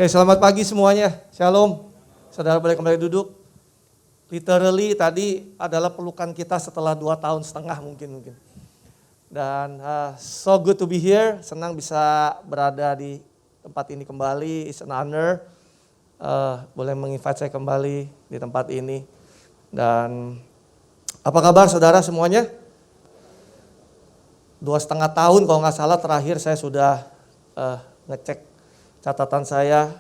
Oke, selamat pagi semuanya. Shalom. Saudara boleh kembali duduk. Literally tadi adalah pelukan kita setelah 2 tahun setengah mungkin. Dan so good to be here. Senang bisa berada di tempat ini kembali. It's an honor. Boleh menginvite saya kembali di tempat ini. Dan apa kabar saudara semuanya? 2,5 tahun kalau nggak salah terakhir saya sudah ngecek catatan saya.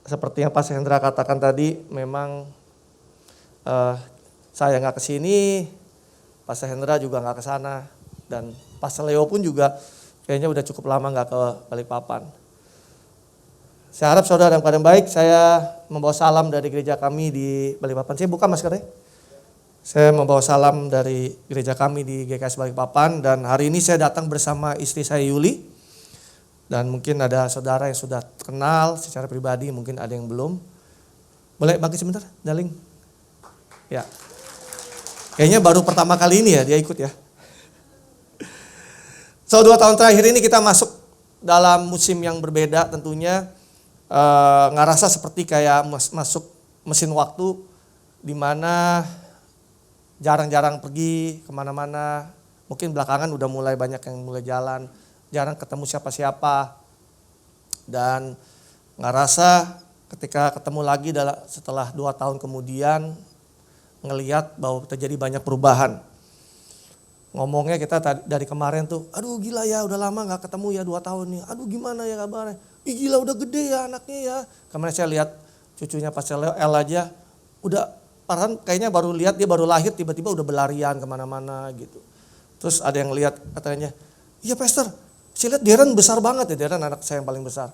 Seperti yang Pak Hendra katakan tadi, memang saya nggak kesini, Pak Hendra juga nggak kesana, dan Pak Leo pun juga kayaknya udah cukup lama nggak ke Balikpapan. Saya harap saudara dalam keadaan baik. Saya membawa salam dari gereja kami di Balikpapan. Saya buka maskernya. Saya membawa salam dari gereja kami di GKS Balikpapan, dan hari ini saya datang bersama istri saya Yuli. Dan mungkin ada saudara yang sudah kenal secara pribadi, mungkin ada yang belum. Boleh bangkit sebentar, Daling? Ya. Kayaknya baru pertama kali ini ya dia ikut ya. So 2 tahun terakhir ini kita masuk dalam musim yang berbeda tentunya. Nggak rasa seperti kayak masuk mesin waktu di mana jarang-jarang pergi kemana-mana. Mungkin belakangan udah mulai banyak yang mulai jalan. Jarang ketemu siapa-siapa, dan nggak rasa ketika ketemu lagi setelah 2 tahun kemudian ngelihat bahwa terjadi banyak perubahan. Ngomongnya kita dari kemarin tuh, aduh gila ya udah lama nggak ketemu ya 2 tahun nih, aduh gimana ya kabarnya, ih gila udah gede ya anaknya ya. Kemarin saya lihat cucunya Pak Leo El aja, udah parahan kayaknya baru lihat dia baru lahir tiba-tiba udah berlarian kemana-mana gitu. Terus ada yang lihat katanya, iya Pastor, saya lihat Darren besar banget ya, Darren anak saya yang paling besar.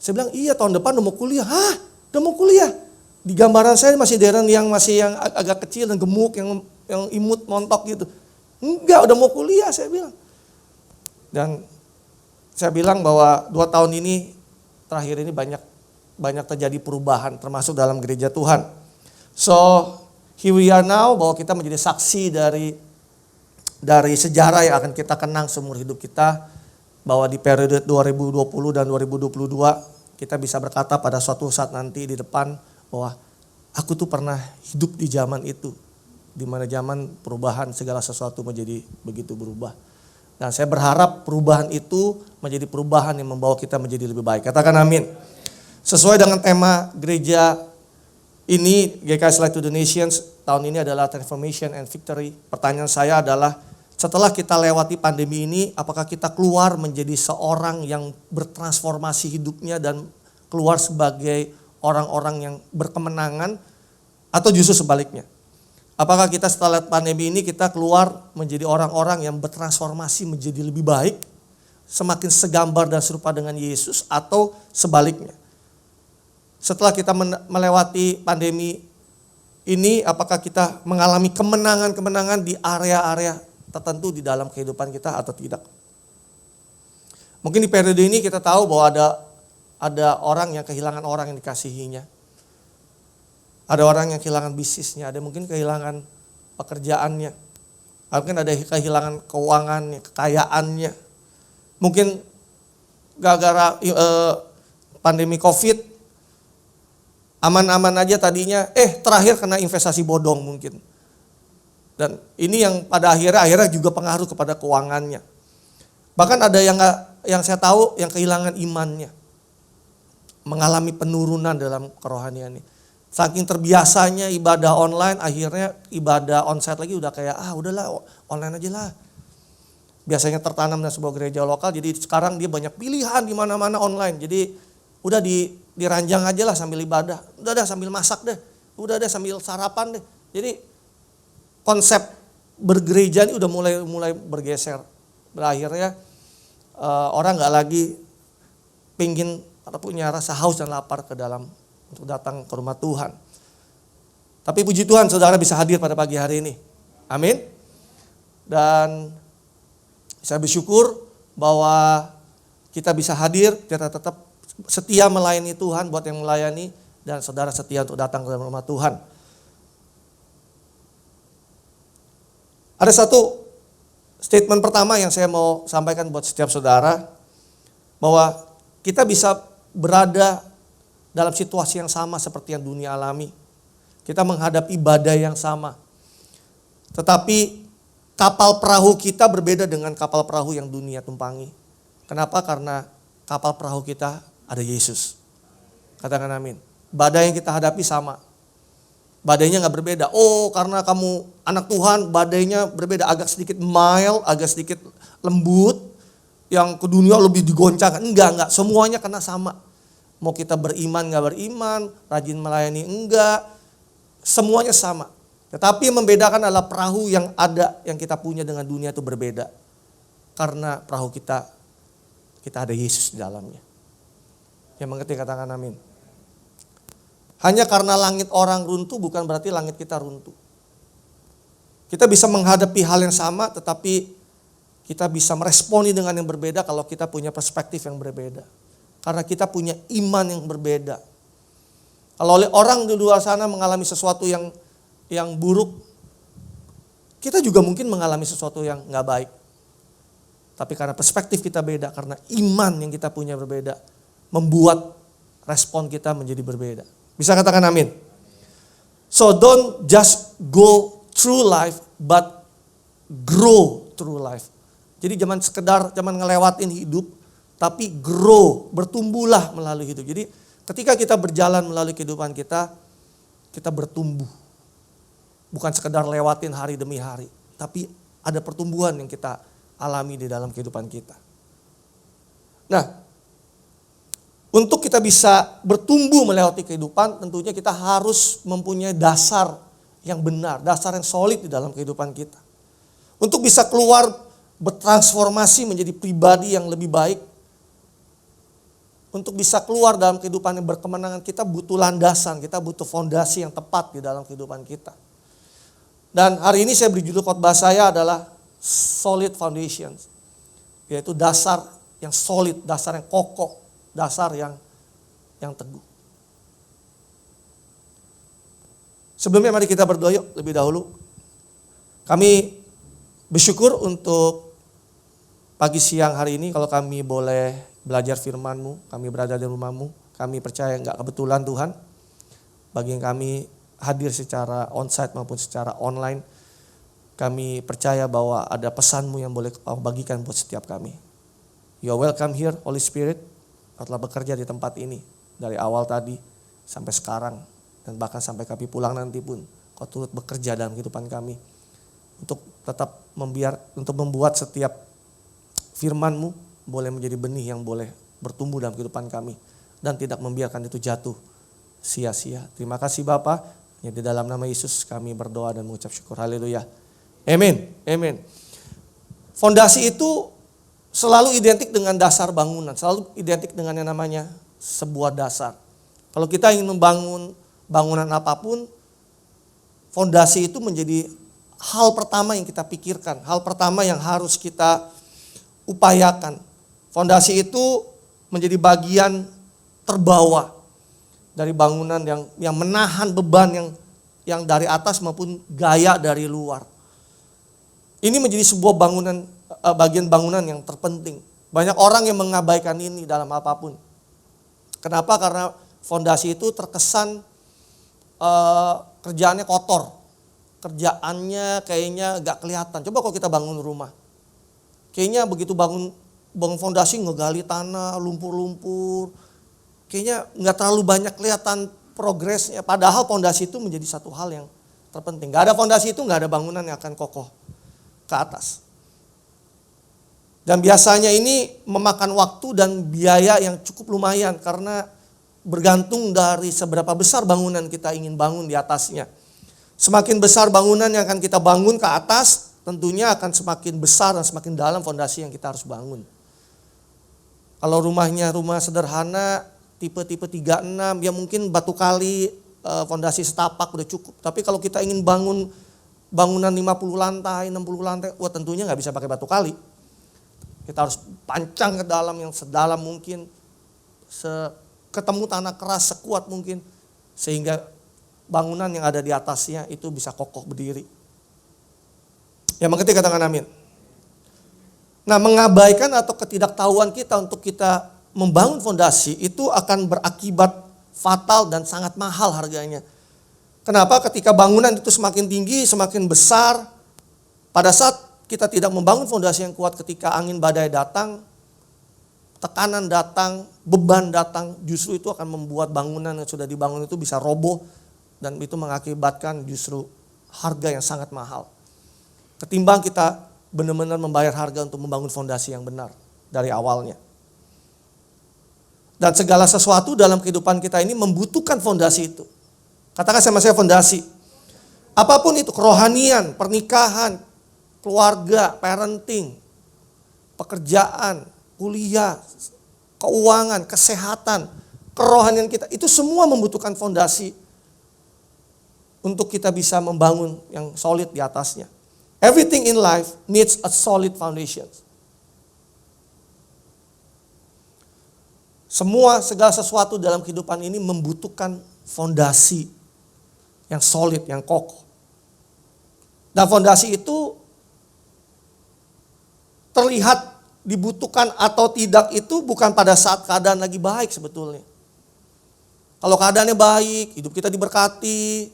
Saya bilang iya tahun depan udah mau kuliah. Hah? Udah mau kuliah? Di gambaran saya masih Darren yang agak kecil dan gemuk, yang imut montok gitu. Enggak, udah mau kuliah saya bilang. Dan saya bilang bahwa 2 tahun ini terakhir ini banyak terjadi perubahan termasuk dalam gereja Tuhan. So here we are now, bahwa kita menjadi saksi dari sejarah yang akan kita kenang seumur hidup kita, bahwa di periode 2020 dan 2022 kita bisa berkata pada suatu saat nanti di depan bahwa aku tuh pernah hidup di zaman itu, di mana zaman perubahan segala sesuatu menjadi begitu berubah. Dan saya berharap perubahan itu menjadi perubahan yang membawa kita menjadi lebih baik. Katakan amin. Sesuai dengan tema gereja ini, GKS Light to the Nations, tahun ini adalah Transformation and Victory. Pertanyaan saya adalah, setelah kita lewati pandemi ini, apakah kita keluar menjadi seorang yang bertransformasi hidupnya dan keluar sebagai orang-orang yang berkemenangan, atau justru sebaliknya? Apakah kita setelah pandemi ini kita keluar menjadi orang-orang yang bertransformasi menjadi lebih baik, semakin segambar dan serupa dengan Yesus, atau sebaliknya? Setelah kita melewati pandemi ini, apakah kita mengalami kemenangan-kemenangan di area-area tertentu di dalam kehidupan kita atau tidak? Mungkin di periode ini kita tahu bahwa ada orang yang kehilangan orang yang dikasihinya. Ada orang yang kehilangan bisnisnya, ada mungkin kehilangan pekerjaannya. Mungkin ada kehilangan keuangannya, kekayaannya. Mungkin gara-gara pandemi Covid, aman-aman aja tadinya, terakhir kena investasi bodong mungkin. Dan ini yang pada akhirnya juga pengaruh kepada keuangannya. Bahkan ada yang saya tahu yang kehilangan imannya, mengalami penurunan dalam kerohaniannya. Saking terbiasanya ibadah online, akhirnya ibadah onsite lagi udah kayak udahlah online aja lah. Biasanya tertanam dalam sebuah gereja lokal, jadi sekarang dia banyak pilihan di mana-mana online. Jadi udah diranjang aja lah sambil ibadah, udah sambil masak deh, udah sambil sarapan deh. Jadi konsep bergereja ini udah mulai bergeser. Berakhirnya orang nggak lagi pingin atau punya rasa haus dan lapar ke dalam untuk datang ke rumah Tuhan. Tapi puji Tuhan saudara bisa hadir pada pagi hari ini. Amin. Dan saya bersyukur bahwa kita bisa hadir, kita tetap setia melayani Tuhan buat yang melayani, dan saudara setia untuk datang ke dalam rumah Tuhan. Ada satu statement pertama yang saya mau sampaikan buat setiap saudara, bahwa kita bisa berada dalam situasi yang sama seperti yang dunia alami. Kita menghadapi badai yang sama. Tetapi kapal perahu kita berbeda dengan kapal perahu yang dunia tumpangi. Kenapa? Karena kapal perahu kita ada Yesus. Katakan amin. Badai yang kita hadapi sama. Badainya gak berbeda. Oh, karena kamu anak Tuhan, badainya berbeda. Agak sedikit mild, agak sedikit lembut. Yang ke dunia lebih digoncangkan. Enggak. Semuanya kena sama. Mau kita beriman gak beriman, rajin melayani enggak. Semuanya sama. Tetapi yang membedakan adalah perahu yang ada, yang kita punya dengan dunia itu berbeda. Karena perahu kita ada Yesus di dalamnya. Yang mengerti katakan amin. Hanya karena langit orang runtuh bukan berarti langit kita runtuh. Kita bisa menghadapi hal yang sama tetapi kita bisa meresponi dengan yang berbeda kalau kita punya perspektif yang berbeda. Karena kita punya iman yang berbeda. Kalau oleh orang di luar sana mengalami sesuatu yang buruk, kita juga mungkin mengalami sesuatu yang gak baik. Tapi karena perspektif kita beda, karena iman yang kita punya berbeda, membuat respon kita menjadi berbeda. Bisa katakan amin? So don't just go through life, but grow through life. Jadi jangan ngelewatin hidup, tapi grow, bertumbuhlah melalui hidup. Jadi ketika kita berjalan melalui kehidupan kita bertumbuh. Bukan sekedar lewatin hari demi hari, tapi ada pertumbuhan yang kita alami di dalam kehidupan kita. Nah, untuk kita bisa bertumbuh melewati kehidupan, tentunya kita harus mempunyai dasar yang benar, dasar yang solid di dalam kehidupan kita. Untuk bisa keluar bertransformasi menjadi pribadi yang lebih baik, untuk bisa keluar dalam kehidupan yang berkemenangan, kita butuh landasan, kita butuh fondasi yang tepat di dalam kehidupan kita. Dan hari ini saya beri judul khotbah saya adalah Solid Foundation, yaitu dasar yang solid, dasar yang kokoh, dasar yang teguh. Sebelumnya mari kita berdoa yuk lebih dahulu. Kami bersyukur untuk pagi siang hari ini kalau kami boleh belajar firman-Mu, kami berada di rumah-Mu. Kami percaya enggak kebetulan Tuhan, bagi kami hadir secara onsite maupun secara online, kami percaya bahwa ada pesan-Mu yang boleh Kau bagikan buat setiap kami. You are welcome here, Holy Spirit. Kau telah bekerja di tempat ini dari awal tadi sampai sekarang dan bahkan sampai kami pulang nanti pun Kau turut bekerja dalam kehidupan kami untuk tetap untuk membuat setiap firman-Mu boleh menjadi benih yang boleh bertumbuh dalam kehidupan kami dan tidak membiarkan itu jatuh sia-sia. Terima kasih Bapa, di dalam nama Yesus kami berdoa dan mengucap syukur. Haleluya. Amin. Amin. Fondasi itu selalu identik dengan dasar bangunan, selalu identik dengan yang namanya sebuah dasar. Kalau kita ingin membangun bangunan apapun, fondasi itu menjadi hal pertama yang kita pikirkan, hal pertama yang harus kita upayakan. Fondasi itu menjadi bagian terbawah dari bangunan yang menahan beban yang dari atas maupun gaya dari luar. Ini menjadi sebuah bagian bangunan yang terpenting. Banyak orang yang mengabaikan ini dalam apapun. Kenapa? Karena fondasi itu terkesan kerjaannya kotor. Kerjaannya kayaknya gak kelihatan. Coba kalau kita bangun rumah. Kayaknya begitu bangun fondasi ngegali tanah, lumpur-lumpur. Kayaknya gak terlalu banyak kelihatan progresnya. Padahal fondasi itu menjadi satu hal yang terpenting. Gak ada fondasi itu gak ada bangunan yang akan kokoh ke atas. Dan biasanya ini memakan waktu dan biaya yang cukup lumayan karena bergantung dari seberapa besar bangunan kita ingin bangun di atasnya. Semakin besar bangunan yang akan kita bangun ke atas, tentunya akan semakin besar dan semakin dalam fondasi yang kita harus bangun. Kalau rumahnya rumah sederhana, tipe 36, ya mungkin batu kali, fondasi setapak udah cukup. Tapi kalau kita ingin bangun bangunan 50 lantai, 60 lantai, wah tentunya nggak bisa pakai batu kali. Kita harus pancang ke dalam yang sedalam mungkin, ketemu tanah keras sekuat mungkin, sehingga bangunan yang ada di atasnya itu bisa kokoh berdiri. Yang mengerti katakan amin. Nah, mengabaikan atau ketidaktahuan kita untuk kita membangun fondasi itu akan berakibat fatal dan sangat mahal harganya. Kenapa? Ketika bangunan itu semakin tinggi, semakin besar, pada saat kita tidak membangun fondasi yang kuat, ketika angin badai datang, tekanan datang, beban datang, justru itu akan membuat bangunan yang sudah dibangun itu bisa roboh dan itu mengakibatkan justru harga yang sangat mahal. Ketimbang kita benar-benar membayar harga untuk membangun fondasi yang benar dari awalnya. Dan segala sesuatu dalam kehidupan kita ini membutuhkan fondasi itu. Katakan sama saya fondasi. Apapun itu, kerohanian, pernikahan, keluarga, parenting, pekerjaan, kuliah, keuangan, kesehatan, kerohanian kita, itu semua membutuhkan fondasi untuk kita bisa membangun yang solid di atasnya. Everything in life needs a solid foundation. Segala sesuatu dalam kehidupan ini membutuhkan fondasi yang solid, yang kokoh. Dan fondasi itu terlihat dibutuhkan atau tidak itu bukan pada saat keadaan lagi baik sebetulnya. Kalau keadaannya baik, hidup kita diberkati,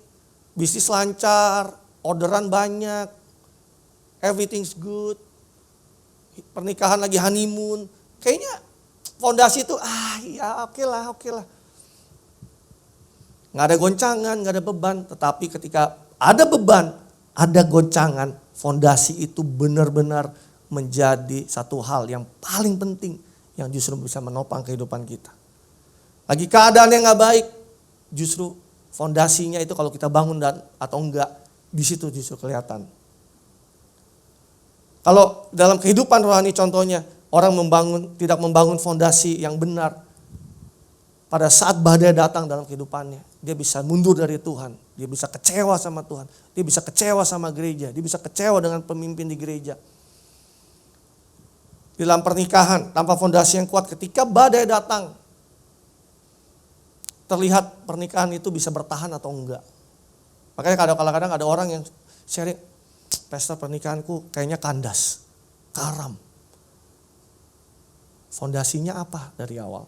bisnis lancar, orderan banyak, everything's good, pernikahan lagi honeymoon, kayaknya fondasi itu ya oke lah. Nggak ada goncangan, nggak ada beban. Tetapi ketika ada beban, ada goncangan, fondasi itu benar-benar menjadi satu hal yang paling penting yang justru bisa menopang kehidupan kita. Lagi keadaan yang nggak baik, justru fondasinya itu kalau kita bangun atau enggak, di situ justru kelihatan. Kalau dalam kehidupan rohani contohnya, orang tidak membangun fondasi yang benar, pada saat badai datang dalam kehidupannya, dia bisa mundur dari Tuhan, dia bisa kecewa sama Tuhan, dia bisa kecewa sama gereja, dia bisa kecewa dengan pemimpin di gereja. Dalam pernikahan, tanpa fondasi yang kuat, ketika badai datang, terlihat pernikahan itu bisa bertahan atau enggak. Makanya kadang-kadang ada orang yang sharing, pesta pernikahanku kayaknya kandas, karam. Fondasinya apa dari awal?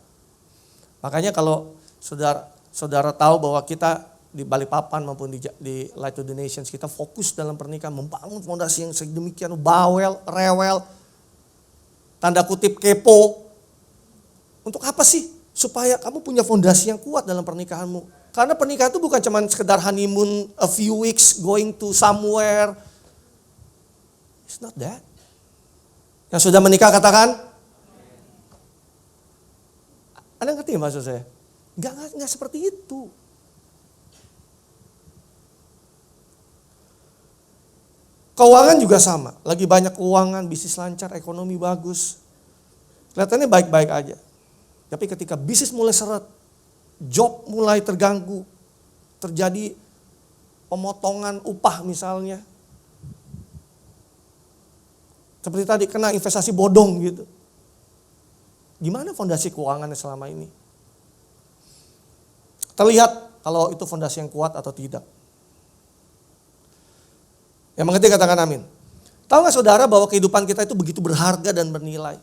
Makanya kalau saudara tahu bahwa kita di Balikpapan maupun di Light to the Nations, kita fokus dalam pernikahan membangun fondasi yang sedemikian bawel, rewel, tanda kutip kepo. Untuk apa sih? Supaya kamu punya fondasi yang kuat dalam pernikahanmu. Karena pernikahan itu bukan cuma sekedar honeymoon, a few weeks, going to somewhere. It's not that. Yang sudah menikah katakan, Anda ngerti maksud saya? Enggak seperti itu. Keuangan juga sama. Lagi banyak keuangan, bisnis lancar, ekonomi bagus. Kelihatannya baik-baik aja. Tapi ketika bisnis mulai seret, job mulai terganggu, terjadi pemotongan upah misalnya. Seperti tadi kena investasi bodong gitu. Gimana fondasi keuangannya selama ini? Terlihat kalau itu fondasi yang kuat atau tidak. Yang mengerti katakan amin. Tahu gak saudara bahwa kehidupan kita itu begitu berharga dan bernilai?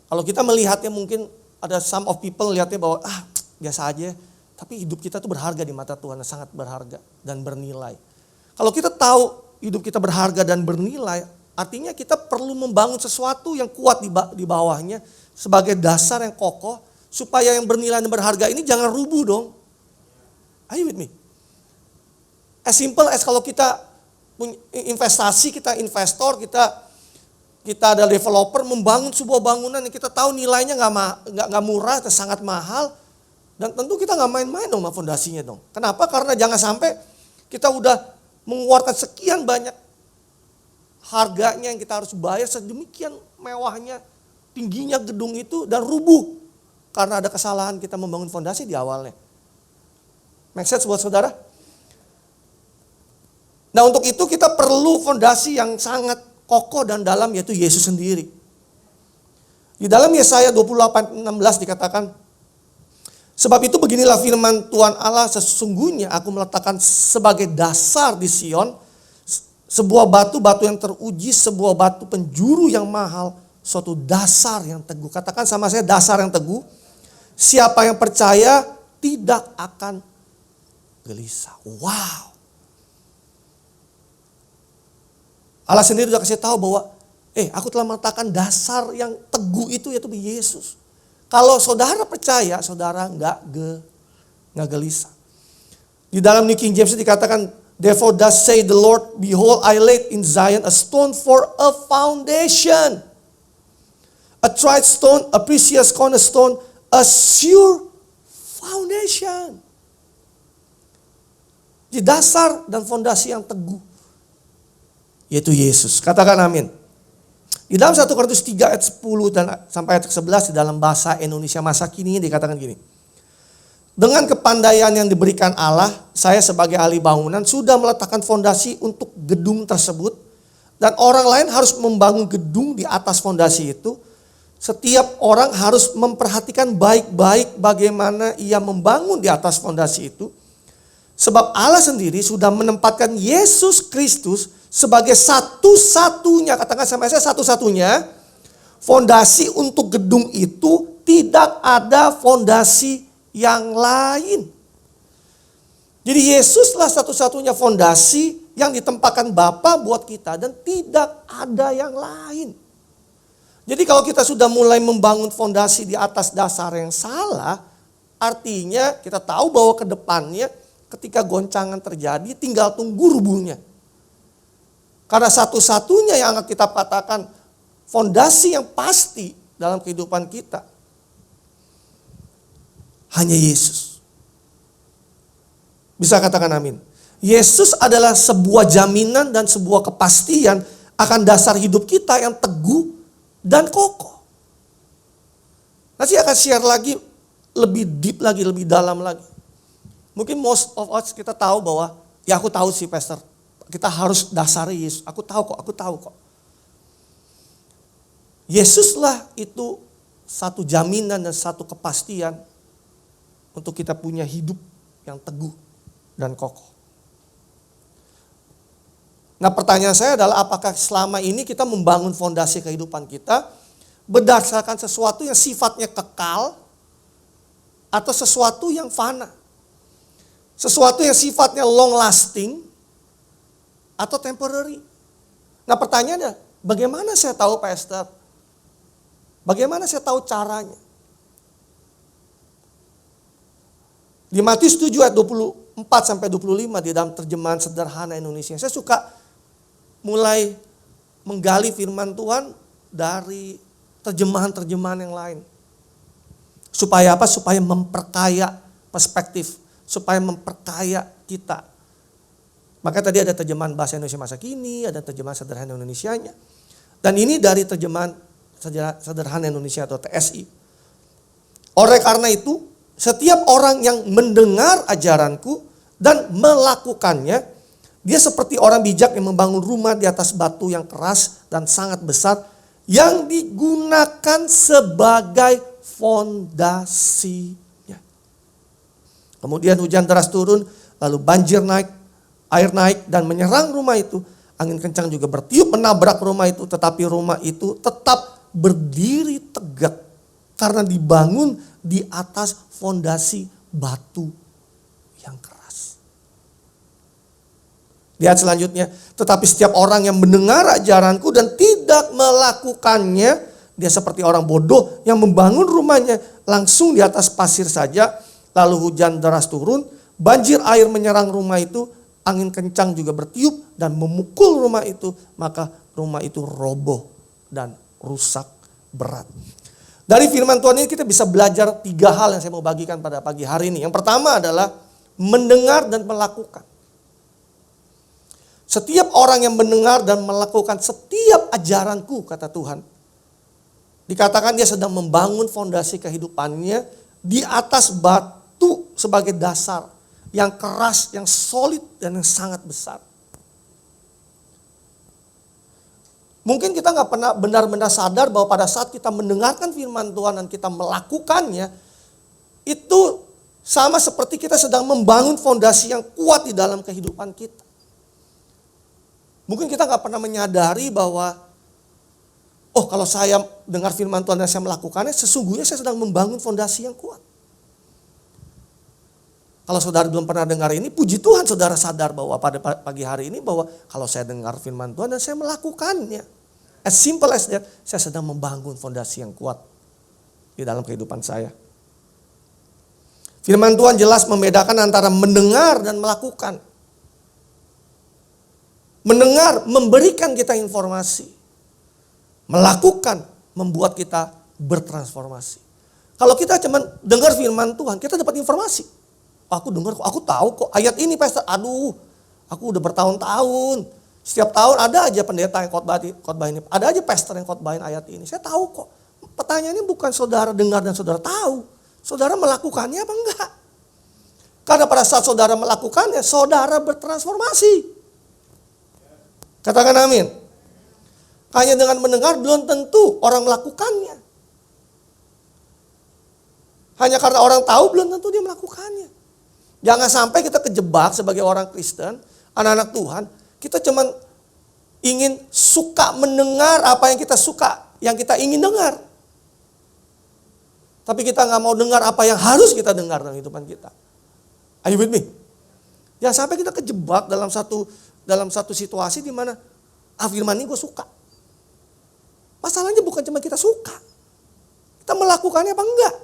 Kalau kita melihatnya mungkin ada some of people lihatnya bahwa biasa aja. Tapi hidup kita itu berharga di mata Tuhan, sangat berharga dan bernilai. Kalau kita tahu hidup kita berharga dan bernilai, artinya kita perlu membangun sesuatu yang kuat di bawahnya sebagai dasar yang kokoh supaya yang bernilai dan berharga ini jangan rubuh dong. Are you with me? As simple as kalau kita punya investasi, kita investor, kita ada developer membangun sebuah bangunan yang kita tahu nilainya nggak murah, sangat mahal, dan tentu kita nggak main-main dong sama fondasinya dong. Kenapa? Karena jangan sampai kita udah mengeluarkan sekian banyak harganya yang kita harus bayar sedemikian mewahnya, tingginya gedung itu dan rubuh karena ada kesalahan kita membangun fondasi di awalnya. Make sense buat saudara? Nah untuk itu kita perlu fondasi yang sangat kokoh dan dalam, yaitu Yesus sendiri. Di dalam Yesaya 28:16 dikatakan, sebab itu beginilah firman Tuhan Allah, sesungguhnya aku meletakkan sebagai dasar di Sion sebuah batu yang teruji, sebuah batu penjuru yang mahal, suatu dasar yang teguh. Katakan sama saya, dasar yang teguh. Siapa yang percaya tidak akan gelisah. Wow. Allah sendiri sudah kasih tahu bahwa aku telah meletakkan dasar yang teguh itu yaitu Yesus. Kalau saudara percaya, saudara nggak gelisah. Di dalam New King James dikatakan, therefore thus say the Lord, behold I laid in Zion a stone for a foundation. A tried stone, a precious cornerstone, a sure foundation. Di dasar dan fondasi yang teguh, yaitu Yesus. Katakan amin. Di dalam 1 Korintus 3 ayat 10 dan sampai ayat 11 di dalam bahasa Indonesia masa kini dikatakan gini. Dengan kepandaian yang diberikan Allah, saya sebagai ahli bangunan sudah meletakkan fondasi untuk gedung tersebut. Dan orang lain harus membangun gedung di atas fondasi itu. Setiap orang harus memperhatikan baik-baik bagaimana ia membangun di atas fondasi itu. Sebab Allah sendiri sudah menempatkan Yesus Kristus sebagai satu-satunya, katakan sama saya, satu-satunya fondasi untuk gedung itu. Tidak ada fondasi yang lain. Jadi Yesuslah satu-satunya fondasi yang ditempatkan Bapa buat kita dan tidak ada yang lain. Jadi kalau kita sudah mulai membangun fondasi di atas dasar yang salah, artinya kita tahu bahwa ke depannya ketika goncangan terjadi tinggal tunggu rubuhnya. Karena satu-satunya yang akan kita katakan fondasi yang pasti dalam kehidupan kita hanya Yesus. Bisa katakan amin. Yesus adalah sebuah jaminan dan sebuah kepastian akan dasar hidup kita yang teguh dan kokoh. Nanti akan share lagi lebih deep lagi, lebih dalam lagi. Mungkin most of us kita tahu bahwa, ya aku tahu sih pastor, kita harus dasari Yesus. Aku tahu kok. Yesuslah itu satu jaminan dan satu kepastian untuk kita punya hidup yang teguh dan kokoh. Nah pertanyaan saya adalah apakah selama ini kita membangun fondasi kehidupan kita berdasarkan sesuatu yang sifatnya kekal atau sesuatu yang fana? Sesuatu yang sifatnya long lasting atau temporary. Nah pertanyaannya, bagaimana saya tahu pastor? Bagaimana saya tahu caranya? Di Matius 7 ayat 24 sampai 25 di dalam terjemahan sederhana Indonesia. Saya suka mulai menggali firman Tuhan dari terjemahan-terjemahan yang lain. Supaya apa? Supaya memperkaya perspektif. Supaya memperkaya kita. Maka tadi ada terjemahan bahasa Indonesia masa kini, ada terjemahan sederhana Indonesianya. Dan ini dari terjemahan sederhana Indonesia atau TSI. Oleh karena itu, setiap orang yang mendengar ajaranku dan melakukannya, dia seperti orang bijak yang membangun rumah di atas batu yang keras dan sangat besar, yang digunakan sebagai fondasinya. Kemudian hujan deras turun, lalu banjir naik, air naik dan menyerang rumah itu. Angin kencang juga bertiup menabrak rumah itu, tetapi rumah itu tetap berdiri tegak karena dibangun di atas fondasi batu yang keras. Lihat selanjutnya, tetapi setiap orang yang mendengar ajaranku dan tidak melakukannya, dia seperti orang bodoh yang membangun rumahnya langsung di atas pasir saja. Lalu hujan deras turun, banjir air menyerang rumah itu, angin kencang juga bertiup dan memukul rumah itu, maka rumah itu roboh dan rusak berat. Dari firman Tuhan ini kita bisa belajar 3 hal yang saya mau bagikan pada pagi hari ini. Yang pertama adalah mendengar dan melakukan. Setiap orang yang mendengar dan melakukan setiap ajaranku, kata Tuhan, dikatakan dia sedang membangun fondasi kehidupannya di atas batu sebagai dasar yang keras, yang solid dan yang sangat besar. Mungkin kita nggak pernah benar-benar sadar bahwa pada saat kita mendengarkan firman Tuhan dan kita melakukannya, itu sama seperti kita sedang membangun fondasi yang kuat di dalam kehidupan kita. Mungkin kita nggak pernah menyadari bahwa, oh kalau saya dengar firman Tuhan dan saya melakukannya, sesungguhnya saya sedang membangun fondasi yang kuat. Kalau saudara belum pernah dengar ini, puji Tuhan saudara sadar bahwa pada pagi hari ini bahwa kalau saya dengar firman Tuhan dan saya melakukannya, as simple as that, saya sedang membangun fondasi yang kuat di dalam kehidupan saya. Firman Tuhan jelas membedakan antara mendengar dan melakukan. Mendengar memberikan kita informasi. Melakukan membuat kita bertransformasi. Kalau kita cuma dengar firman Tuhan, kita dapat informasi. Aku dengar kok, aku tahu kok ayat ini pastor. Aduh, aku udah bertahun-tahun. Setiap tahun ada aja pendeta yang khotbah ini. Ada aja pastor yang khotbahin ayat ini. Saya tahu kok. Pertanyaannya bukan saudara dengar dan saudara tahu. Saudara melakukannya apa enggak? Karena pada saat saudara melakukannya, saudara bertransformasi. Katakan amin. Hanya dengan mendengar belum tentu orang melakukannya. Hanya karena orang tahu belum tentu dia melakukannya. Jangan sampai kita kejebak sebagai orang Kristen, anak-anak Tuhan, kita cuman ingin suka mendengar apa yang kita suka, yang kita ingin dengar. Tapi kita nggak mau dengar apa yang harus kita dengar dalam kehidupan kita. Are you with me? Jangan sampai kita kejebak dalam satu situasi di mana firman ini gue suka. Masalahnya bukan cuma kita suka. Kita melakukannya apa enggak?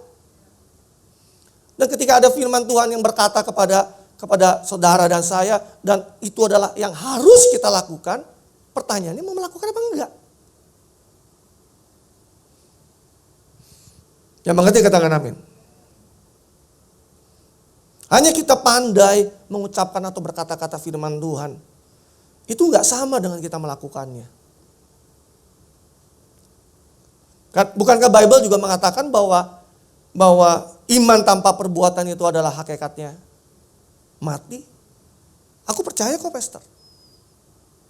Dan ketika ada firman Tuhan yang berkata kepada saudara dan saya, dan itu adalah yang harus kita lakukan, pertanyaannya mau melakukan apa enggak? Yang mengerti katakan amin. Hanya kita pandai mengucapkan atau berkata-kata firman Tuhan, itu enggak sama dengan kita melakukannya. Bukankah Bible juga mengatakan bahwa iman tanpa perbuatan itu adalah hakikatnya mati? Aku percaya kok pastor.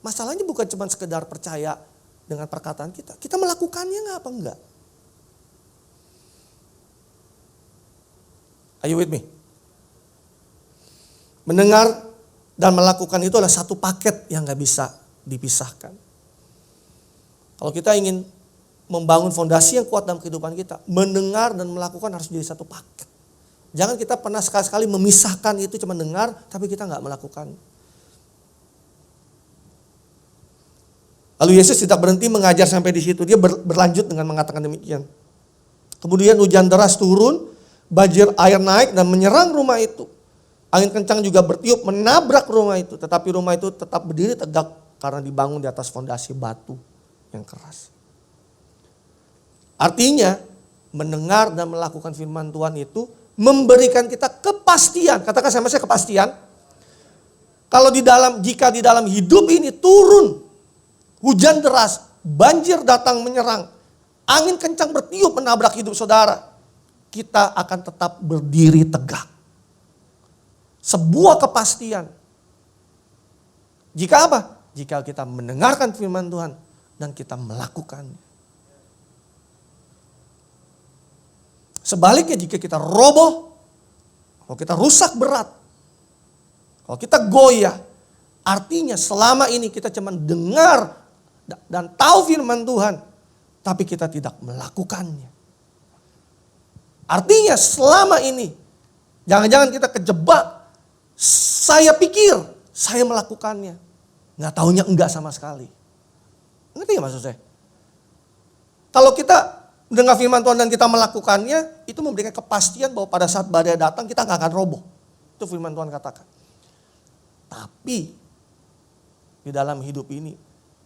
Masalahnya bukan cuma sekedar percaya dengan perkataan kita. Kita melakukannya enggak apa enggak? Are you with me? Mendengar dan melakukan itu adalah satu paket yang gak bisa dipisahkan. Kalau kita ingin membangun fondasi yang kuat dalam kehidupan kita, mendengar dan melakukan harus jadi satu paket. Jangan kita pernah sekali-sekali memisahkan itu cuma dengar, tapi kita gak melakukan. Lalu Yesus tidak berhenti mengajar sampai di situ. Dia berlanjut dengan mengatakan demikian. Kemudian hujan deras turun, banjir air naik dan menyerang rumah itu. Angin kencang juga bertiup menabrak rumah itu. Tetapi rumah itu tetap berdiri tegak karena dibangun di atas fondasi batu yang keras. Artinya mendengar dan melakukan firman Tuhan itu memberikan kita kepastian. Katakan sama saya kepastian. Jika di dalam hidup ini turun hujan deras, banjir datang menyerang, angin kencang bertiup menabrak hidup saudara, kita akan tetap berdiri tegak. Sebuah kepastian. Jika apa? Jika kita mendengarkan firman Tuhan dan kita melakukannya. Sebaliknya jika kita roboh, kalau kita rusak berat, kalau kita goyah, artinya selama ini kita cuma dengar dan tahu firman Tuhan, tapi kita tidak melakukannya. Artinya selama ini, jangan-jangan kita kejebak, saya pikir saya melakukannya. Nggak taunya enggak sama sekali. Ngerti nggak maksud saya? Kalau kita mendengar firman Tuhan dan kita melakukannya, itu memberikan kepastian bahwa pada saat badai datang kita nggak akan roboh. Itu firman Tuhan katakan. Tapi di dalam hidup ini,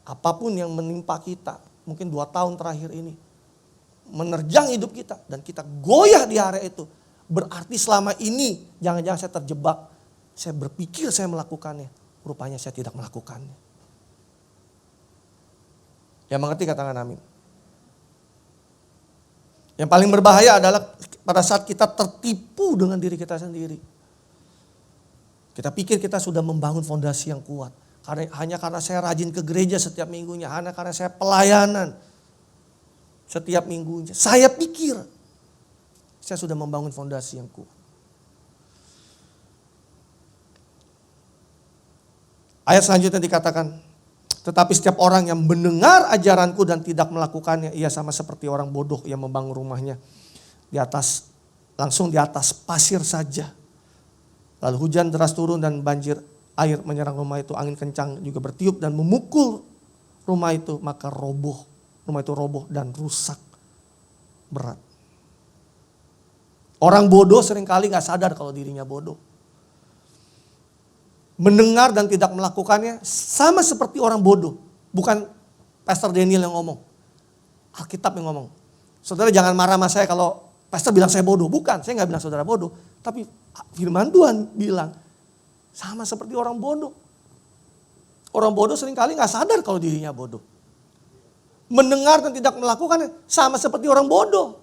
apapun yang menimpa kita, mungkin 2 tahun terakhir ini, menerjang hidup kita dan kita goyah di area itu, berarti selama ini jangan-jangan saya terjebak, saya berpikir saya melakukannya, rupanya saya tidak melakukannya. Yang mengerti katakan amin. Yang paling berbahaya adalah pada saat kita tertipu dengan diri kita sendiri. Kita pikir kita sudah membangun fondasi yang kuat. Hanya karena saya rajin ke gereja setiap minggunya, hanya karena saya pelayanan setiap minggunya. Saya pikir saya sudah membangun fondasi yang kuat. Ayat selanjutnya dikatakan, Tetapi setiap orang yang mendengar ajaranku dan tidak melakukannya, ia sama seperti orang bodoh yang membangun rumahnya langsung di atas pasir saja. Lalu hujan deras turun dan banjir air menyerang rumah itu. Angin kencang juga bertiup dan memukul rumah itu. Maka rumah itu roboh dan rusak berat. Orang bodoh seringkali gak sadar kalau dirinya bodoh. Mendengar dan tidak melakukannya sama seperti orang bodoh. Bukan Pastor Daniel yang ngomong. Alkitab yang ngomong. Saudara jangan marah sama saya kalau Pastor bilang saya bodoh. Bukan, saya gak bilang saudara bodoh. Tapi firman Tuhan bilang sama seperti orang bodoh. Orang bodoh seringkali gak sadar kalau dirinya bodoh. Mendengar dan tidak melakukannya sama seperti orang bodoh.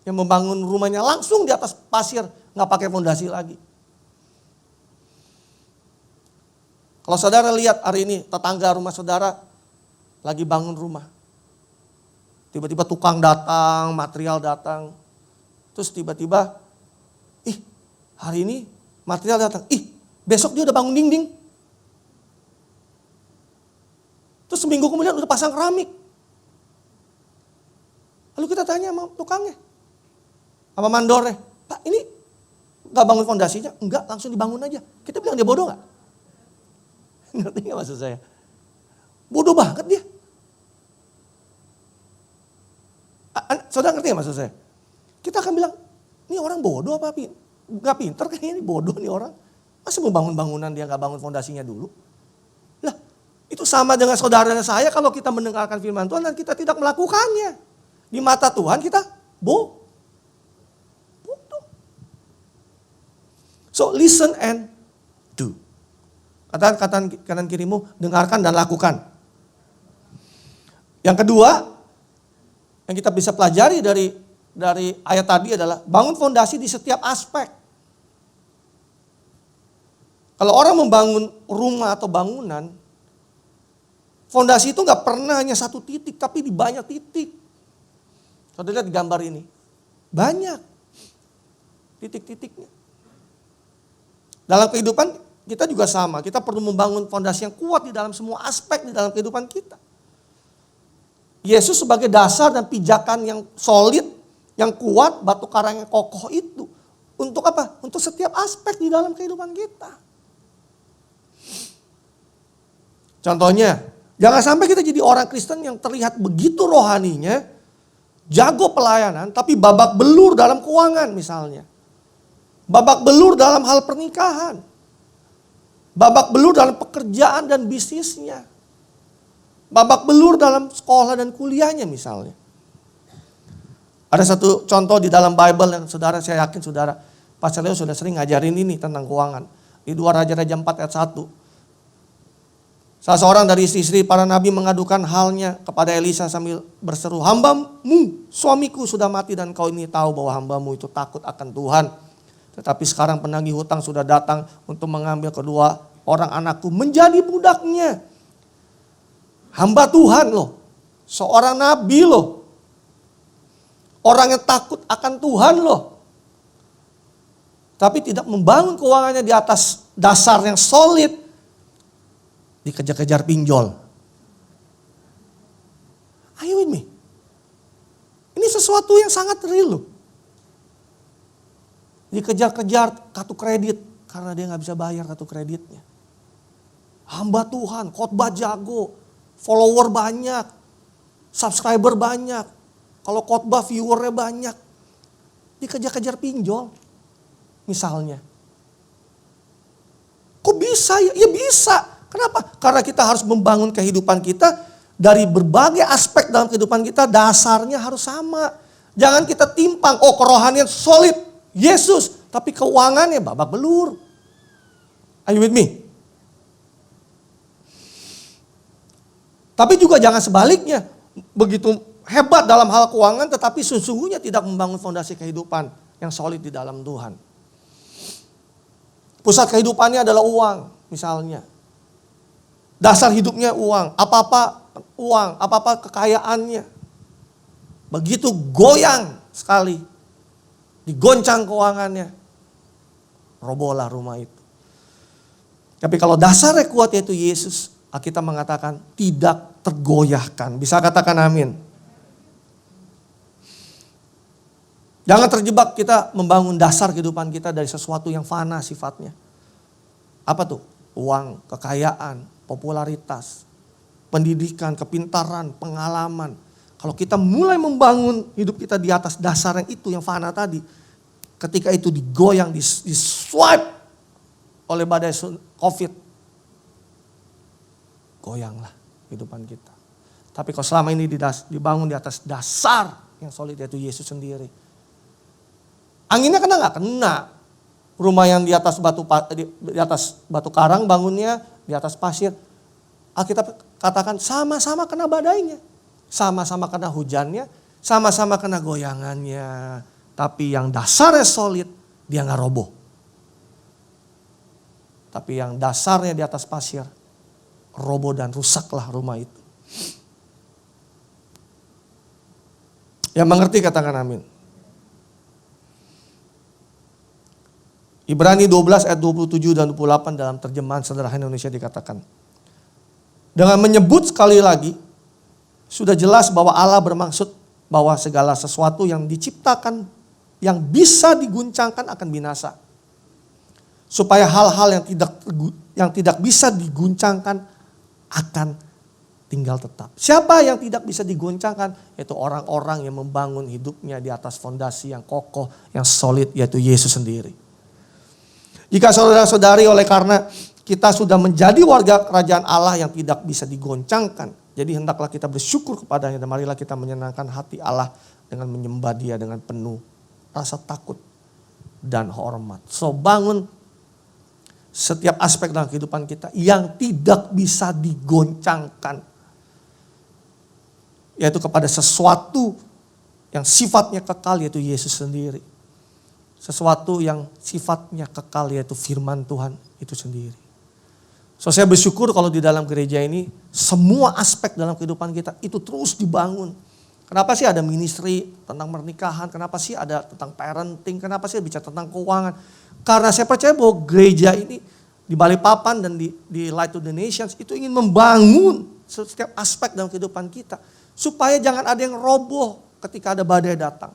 Yang membangun rumahnya langsung di atas pasir, gak pakai fondasi lagi. Kalau saudara lihat hari ini tetangga rumah saudara lagi bangun rumah. Tiba-tiba tukang datang, material datang. Terus tiba-tiba, hari ini material datang. Besok dia udah bangun dinding. Terus seminggu kemudian udah pasang keramik. Lalu kita tanya sama tukangnya, sama mandornya, Pak ini gak bangun fondasinya? Enggak, langsung dibangun aja. Kita bilang dia bodoh gak? Ngerti gak maksud saya? Bodoh banget dia. Saudara ngerti gak maksud saya? Kita akan bilang, ini orang bodoh apa? Gak pinter kayaknya, ini bodoh nih orang. Masa mau bangun bangunan dia gak bangun fondasinya dulu? Lah, itu sama dengan saudara saya kalau kita mendengarkan firman Tuhan dan kita tidak melakukannya. Di mata Tuhan kita bodoh. So listen and do. Katakan kanan kirimu, dengarkan dan lakukan. Yang kedua, yang kita bisa pelajari dari ayat tadi adalah bangun fondasi di setiap aspek. Kalau orang membangun rumah atau bangunan, fondasi itu gak pernah hanya satu titik, tapi di banyak titik. Saudara lihat di gambar ini, banyak titik-titiknya. Dalam kehidupan kita juga sama, kita perlu membangun fondasi yang kuat di dalam semua aspek di dalam kehidupan kita. Yesus sebagai dasar dan pijakan yang solid, yang kuat, batu karang yang kokoh itu. Untuk apa? Untuk setiap aspek di dalam kehidupan kita. Contohnya, jangan sampai kita jadi orang Kristen yang terlihat begitu rohaninya, jago pelayanan, tapi babak belur dalam keuangan misalnya. Babak belur dalam hal pernikahan. Babak belur dalam pekerjaan dan bisnisnya. Babak belur dalam sekolah dan kuliahnya misalnya. Ada satu contoh di dalam Bible yang saya yakin saudara, Pastor Leo sudah sering ngajarin ini tentang keuangan. Di 2 Raja-Raja 4 ayat 1. Salah seorang dari istri-istri para nabi mengadukan halnya kepada Elisa sambil berseru, hambamu, suamiku sudah mati dan kau ini tahu bahwa hambamu itu takut akan Tuhan. Tetapi sekarang penagih hutang sudah datang untuk mengambil kedua orang anakku menjadi budaknya. Hamba Tuhan loh, seorang nabi loh. Orang yang takut akan Tuhan loh. Tapi tidak membangun keuangannya di atas dasar yang solid. Dikejar-kejar pinjol. Are you with me? Ini sesuatu yang sangat real loh. Dikejar-kejar kartu kredit karena dia gak bisa bayar kartu kreditnya. Hamba Tuhan, khotbah jago, follower banyak, subscriber banyak. Kalau khotbah viewernya banyak. Dikejar-kejar pinjol misalnya. Kok bisa ya? Ya bisa. Kenapa? Karena kita harus membangun kehidupan kita dari berbagai aspek dalam kehidupan kita, dasarnya harus sama. Jangan kita timpang, kerohanian solid, Yesus, tapi keuangannya babak belur. Are you with me? Tapi juga jangan sebaliknya, begitu hebat dalam hal keuangan tetapi sesungguhnya tidak membangun fondasi kehidupan yang solid di dalam Tuhan. Pusat kehidupannya adalah uang misalnya. Dasar hidupnya uang, apa-apa kekayaannya. Begitu goyang sekali, digoncang keuangannya, robohlah rumah itu. Tapi kalau dasarnya kuat yaitu Yesus, Alkitab mengatakan tidak tergoyahkan. Bisa katakan amin. Jangan terjebak kita membangun dasar kehidupan kita dari sesuatu yang fana sifatnya. Apa tuh? Uang, kekayaan, popularitas, pendidikan, kepintaran, pengalaman. Kalau kita mulai membangun hidup kita di atas dasar yang itu, yang fana tadi. Ketika itu digoyang, di-swipe oleh badai COVID. Goyanglah kehidupan kita. Tapi kalau selama ini dibangun di atas dasar yang solid, yaitu Yesus sendiri. Anginnya kena nggak? Kena. Rumah yang di atas batu karang bangunnya, di atas pasir. Alkitab katakan sama-sama kena badainya. Sama-sama kena hujannya, sama-sama kena goyangannya. Tapi yang dasarnya solid, dia nggak roboh. Tapi yang dasarnya di atas pasir, roboh dan rusaklah rumah itu. Yang mengerti katakan amin. Ibrani 12 ayat 27 dan 28 dalam terjemahan sederhana Indonesia dikatakan. Dengan menyebut sekali lagi, sudah jelas bahwa Allah bermaksud bahwa segala sesuatu yang diciptakan, yang bisa diguncangkan akan binasa. Supaya hal-hal yang tidak bisa diguncangkan akan tinggal tetap. Siapa yang tidak bisa diguncangkan? Yaitu orang-orang yang membangun hidupnya di atas fondasi yang kokoh, yang solid, yaitu Yesus sendiri. Jika saudara-saudari oleh karena kita sudah menjadi warga kerajaan Allah yang tidak bisa digoncangkan, jadi hendaklah kita bersyukur kepadanya dan marilah kita menyenangkan hati Allah dengan menyembah Dia dengan penuh rasa takut dan hormat. So bangun setiap aspek dalam kehidupan kita yang tidak bisa digoncangkan. Yaitu kepada sesuatu yang sifatnya kekal, yaitu Yesus sendiri. Sesuatu yang sifatnya kekal, yaitu firman Tuhan itu sendiri. So saya bersyukur kalau di dalam gereja ini semua aspek dalam kehidupan kita itu terus dibangun. Kenapa sih ada ministry tentang pernikahan? Kenapa sih ada tentang parenting? Kenapa sih bicara tentang keuangan? Karena saya percaya bahwa gereja ini di Balikpapan dan di Light to the Nations itu ingin membangun setiap aspek dalam kehidupan kita. Supaya jangan ada yang roboh ketika ada badai datang.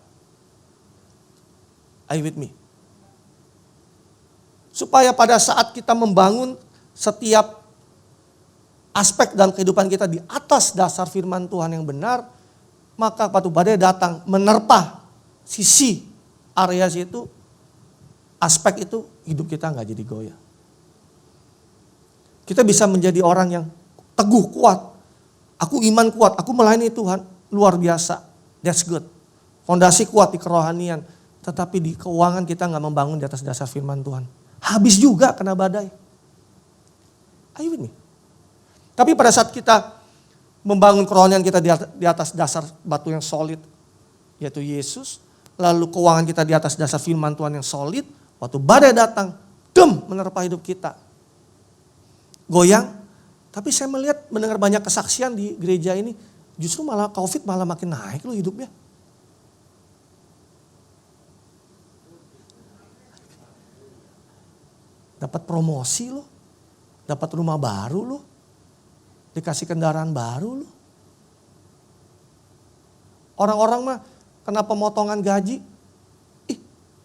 Are you with me? Supaya pada saat kita membangun setiap aspek dalam kehidupan kita di atas dasar firman Tuhan yang benar, maka waktu badai datang menerpa sisi area situ, aspek itu hidup kita nggak jadi goyah. Kita bisa menjadi orang yang teguh, kuat. Aku iman kuat, aku melayani Tuhan, luar biasa. That's good. Fondasi kuat di kerohanian. Tetapi di keuangan kita nggak membangun di atas dasar firman Tuhan. Habis juga kena badai. Ayo ini. Tapi pada saat kita membangun kerohanian kita di atas dasar batu yang solid, yaitu Yesus. Lalu keuangan kita di atas dasar firman Tuhan yang solid. Waktu badai datang, menerpa hidup kita. Goyang. Tapi saya mendengar banyak kesaksian di gereja ini. Justru malah COVID malah makin naik loh hidupnya. Dapat promosi loh, dapat rumah baru loh, dikasih kendaraan baru loh. Orang-orang mah kena pemotongan gaji,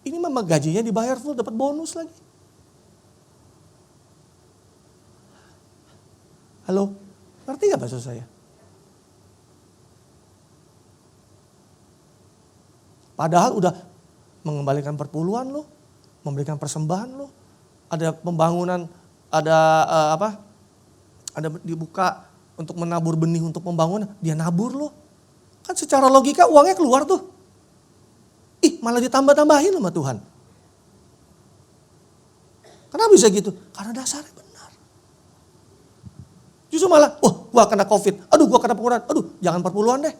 ini mah gajinya dibayar full, dapat bonus lagi. Halo, ngerti gak maksud saya? Padahal udah mengembalikan perpuluhan loh, memberikan persembahan loh. Ada pembangunan, ada dibuka untuk menabur benih untuk pembangunan, dia nabur loh. Kan secara logika uangnya keluar tuh. Malah ditambah-tambahin sama Tuhan. Kenapa bisa gitu? Karena dasarnya benar. Justru malah, gua kena COVID, gua kena pengurangan, jangan perpuluhan deh.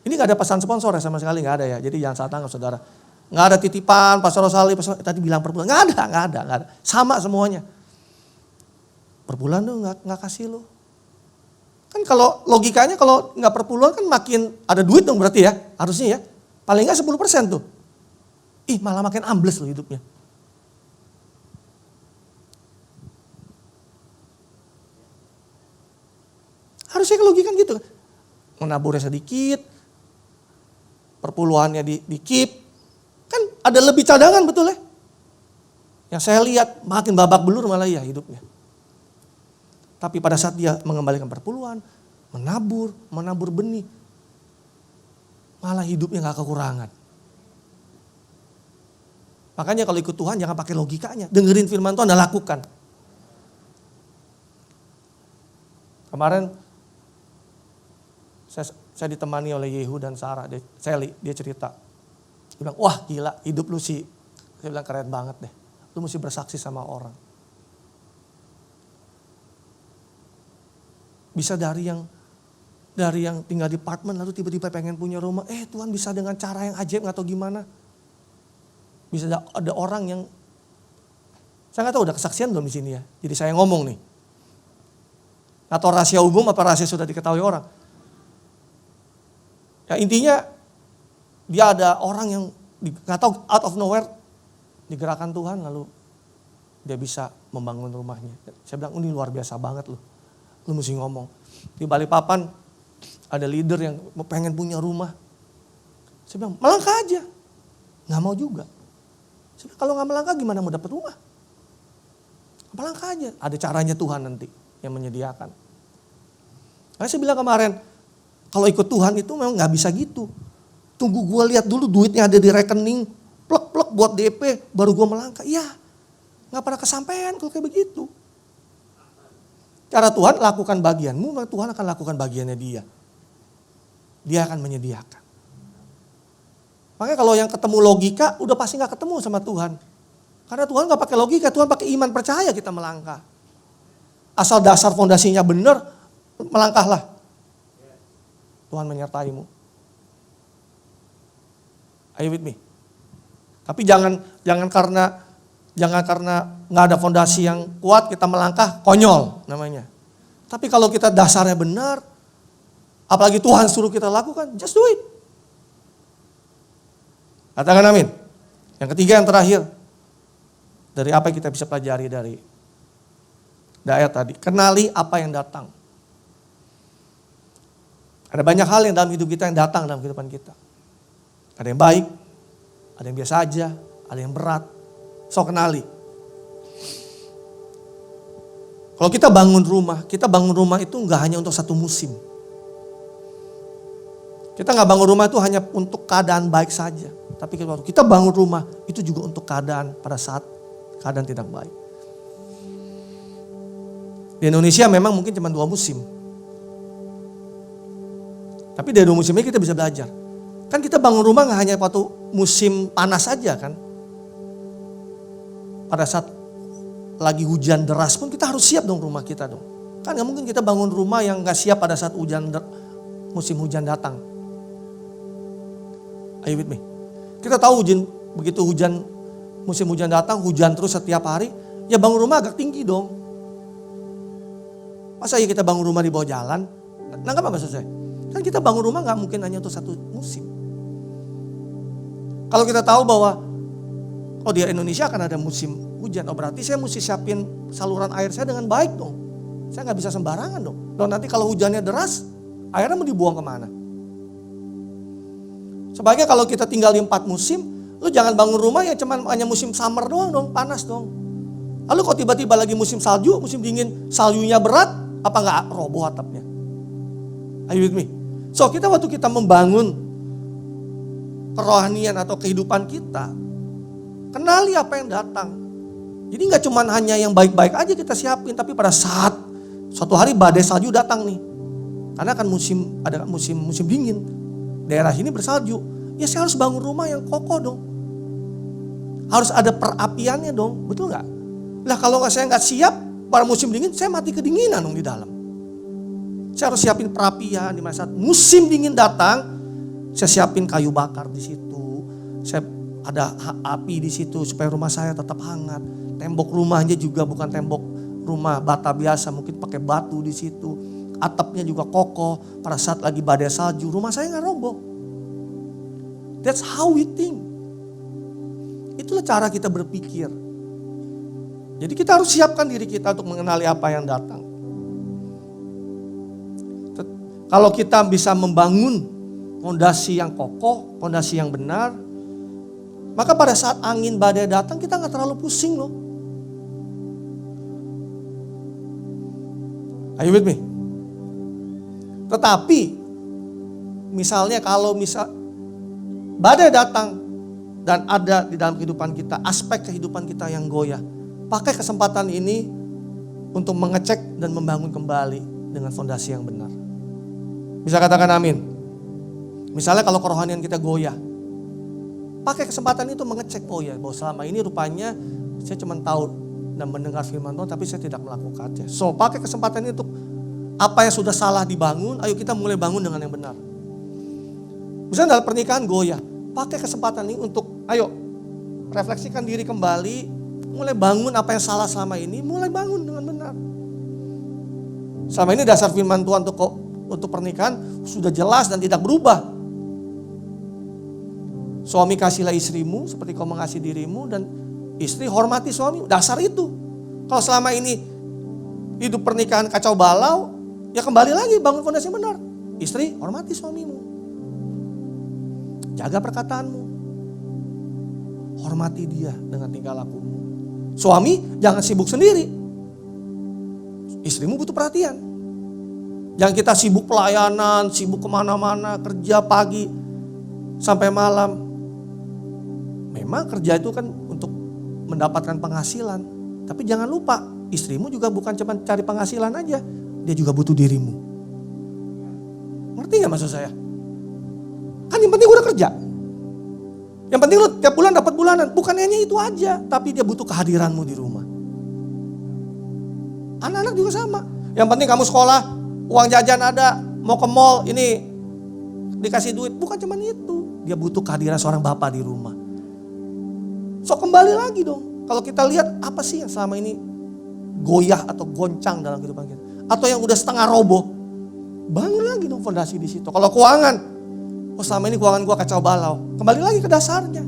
Ini gak ada pesan sponsor ya sama sekali, gak ada ya. Jadi jangan salah tangkap saudara. Nggak ada titipan, Pastor Rosali, tadi bilang per bulan. Nggak ada. Sama semuanya. Per bulan tuh nggak kasih lo. Kan kalau logikanya kalau nggak per bulan kan makin ada duit dong berarti ya. Harusnya ya. Paling nggak 10% tuh. Malah makin ambles lo hidupnya. Harusnya logika kan gitu. Menaburnya sedikit, perpuluhannya di keep. Kan ada lebih cadangan betul ya. Yang saya lihat makin babak belur malah ya hidupnya. Tapi pada saat dia mengembalikan perpuluhan, menabur benih, malah hidupnya gak kekurangan. Makanya kalau ikut Tuhan jangan pakai logikanya. Dengerin firman Tuhan dan lakukan. Kemarin saya ditemani oleh Yehu dan Sarah, dia cerita. Dia bilang, wah gila hidup lu sih. Saya bilang keren banget deh. Lu mesti bersaksi sama orang. Bisa dari yang tinggal di apartemen lalu tiba-tiba pengen punya rumah. Tuhan bisa dengan cara yang ajaib gak tahu gimana. Bisa ada orang yang, saya gak tahu udah kesaksian belum di sini ya. Jadi saya ngomong nih. Atau rahasia umum apa rahasia sudah diketahui orang. Ya intinya dia ada orang yang gak tahu out of nowhere digerakkan Tuhan lalu dia bisa membangun rumahnya. Saya bilang ini luar biasa banget loh. Lu mesti ngomong. Di Balikpapan ada leader yang pengen punya rumah. Saya bilang melangkah aja. Gak mau juga. Saya bilang kalau gak melangkah gimana mau dapat rumah? Melangkah aja. Ada caranya Tuhan nanti yang menyediakan. Nah, saya bilang kemarin kalau ikut Tuhan itu memang gak bisa gitu. Tunggu gue lihat dulu duitnya ada di rekening. Plek-plek buat DP baru gue melangkah. Iya. Gak pernah kesampaian kalau kayak begitu. Cara Tuhan lakukan bagianmu, maka Tuhan akan lakukan bagiannya dia. Dia akan menyediakan. Makanya kalau yang ketemu logika, udah pasti gak ketemu sama Tuhan. Karena Tuhan gak pakai logika, Tuhan pakai iman percaya kita melangkah. Asal dasar fondasinya benar, melangkahlah. Tuhan menyertaimu. Are you with me? Tapi jangan karena nggak ada fondasi yang kuat kita melangkah, konyol namanya. Tapi kalau kita dasarnya benar, apalagi Tuhan suruh kita lakukan, just do it. Katakan amin. Yang ketiga yang terakhir, dari apa yang kita bisa pelajari dari ayat tadi, kenali apa yang datang. Ada banyak hal yang dalam hidup kita yang datang dalam kehidupan kita. Ada yang baik, ada yang biasa aja, ada yang berat. So kenali. Kalau kita bangun rumah itu nggak hanya untuk satu musim. Kita nggak bangun rumah itu hanya untuk keadaan baik saja. Tapi kalau kita bangun rumah itu juga untuk keadaan pada saat keadaan tidak baik. Di Indonesia memang mungkin cuma 2 musim. Tapi dari 2 musim ini kita bisa belajar. Kan kita bangun rumah nggak hanya waktu musim panas saja kan. Pada saat lagi hujan deras pun kita harus siap dong rumah kita dong. Kan gak mungkin kita bangun rumah yang gak siap pada saat musim hujan datang. Are you with me? Kita tahu begitu musim hujan datang, hujan terus setiap hari, ya bangun rumah agak tinggi dong. Masa ya kita bangun rumah di bawah jalan? Nangkap apa maksud saya? Kan kita bangun rumah gak mungkin hanya untuk satu musim. Kalau kita tahu bahwa di Indonesia akan ada musim hujan. Berarti saya mesti siapin saluran air saya dengan baik dong. Saya gak bisa sembarangan dong. Dan nanti kalau hujannya deras, airnya mau dibuang kemana? Sebaiknya kalau kita tinggal di 4 musim, lu jangan bangun rumah yang cuma hanya musim summer doang dong, panas dong. Lalu kalau tiba-tiba lagi musim salju, musim dingin, saljunya berat, apa gak roboh atapnya? Are you with me? So waktu kita membangun kerohanian atau kehidupan kita, kenali apa yang datang. Jadi gak cuma hanya yang baik-baik aja kita siapin, tapi pada saat suatu hari badai salju datang nih. Karena kan ada musim dingin. Daerah sini bersalju. Ya saya harus bangun rumah yang kokoh dong. Harus ada perapiannya dong, betul gak? Lah kalau saya gak siap pada musim dingin, saya mati kedinginan dong di dalam. Saya harus siapin perapian di saat musim dingin datang. Saya siapin kayu bakar di situ. Saya ada api di situ supaya rumah saya tetap hangat. Tembok rumahnya juga bukan tembok rumah bata biasa, mungkin pakai batu di situ. Atapnya juga kokoh. Pada saat lagi badai salju, rumah saya nggak roboh. That's how we think. Itulah cara kita berpikir. Jadi kita harus siapkan diri kita untuk mengenali apa yang datang. Kalau kita bisa membangun fondasi yang kokoh, fondasi yang benar, maka pada saat angin badai datang kita nggak terlalu pusing loh. Are you with me? Tetapi misalnya kalau badai datang dan ada di dalam kehidupan kita, aspek kehidupan kita yang goyah, pakai kesempatan ini untuk mengecek dan membangun kembali dengan fondasi yang benar. Bisa katakan amin. Misalnya kalau kerohanian kita goyah, pakai kesempatan itu mengecek, oh ya, bahwa selama ini rupanya saya cuma tahu dan mendengar firman Tuhan tapi saya tidak melakukannya. So pakai kesempatan itu, apa yang sudah salah dibangun, ayo kita mulai bangun dengan yang benar. Misalnya dalam pernikahan goyah, pakai kesempatan ini untuk ayo refleksikan diri kembali, mulai bangun apa yang salah selama ini, mulai bangun dengan benar. Selama ini dasar firman Tuhan untuk pernikahan sudah jelas dan tidak berubah. Suami kasihlah istrimu seperti kau mengasihi dirimu, dan istri hormati suami. Dasar itu. Kalau selama ini hidup pernikahan kacau balau, ya kembali lagi bangun fondasi yang benar. Istri hormati suamimu. Jaga perkataanmu. Hormati dia dengan tingkah lakumu. Suami jangan sibuk sendiri. Istrimu butuh perhatian. Jangan kita sibuk pelayanan, sibuk kemana-mana, kerja pagi sampai malam. Memang kerja itu kan untuk mendapatkan penghasilan. Tapi jangan lupa, istrimu juga bukan cuma cari penghasilan aja. Dia juga butuh dirimu. Ngerti gak maksud saya? Kan yang penting udah kerja. Yang penting lu tiap bulan dapat bulanan. Bukan hanya itu aja, tapi dia butuh kehadiranmu di rumah. Anak-anak juga sama. Yang penting kamu sekolah, uang jajan ada, mau ke mall, ini dikasih duit. Bukan cuma itu. Dia butuh kehadiran seorang bapak di rumah. So kembali lagi dong. Kalau kita lihat apa sih yang selama ini goyah atau goncang dalam kehidupan kita. Atau yang udah setengah roboh. Bangun lagi dong fondasi di situ. Kalau keuangan, oh selama ini keuangan gua kacau balau. Kembali lagi ke dasarnya.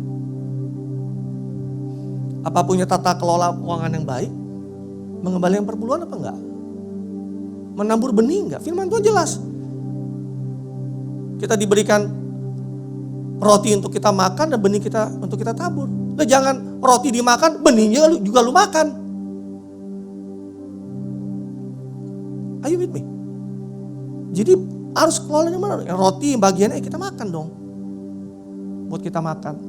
Apa punya tata kelola keuangan yang baik? Mengembalikan perpuluhan apa enggak? Menabur benih enggak? Firman Tuhan jelas. Kita diberikan roti untuk kita makan dan benih kita untuk kita tabur. Nah, jangan roti dimakan, benihnya juga lu makan. Are you with me? Jadi harus kelolanya mana? Roti bagiannya kita makan dong. Buat kita makan.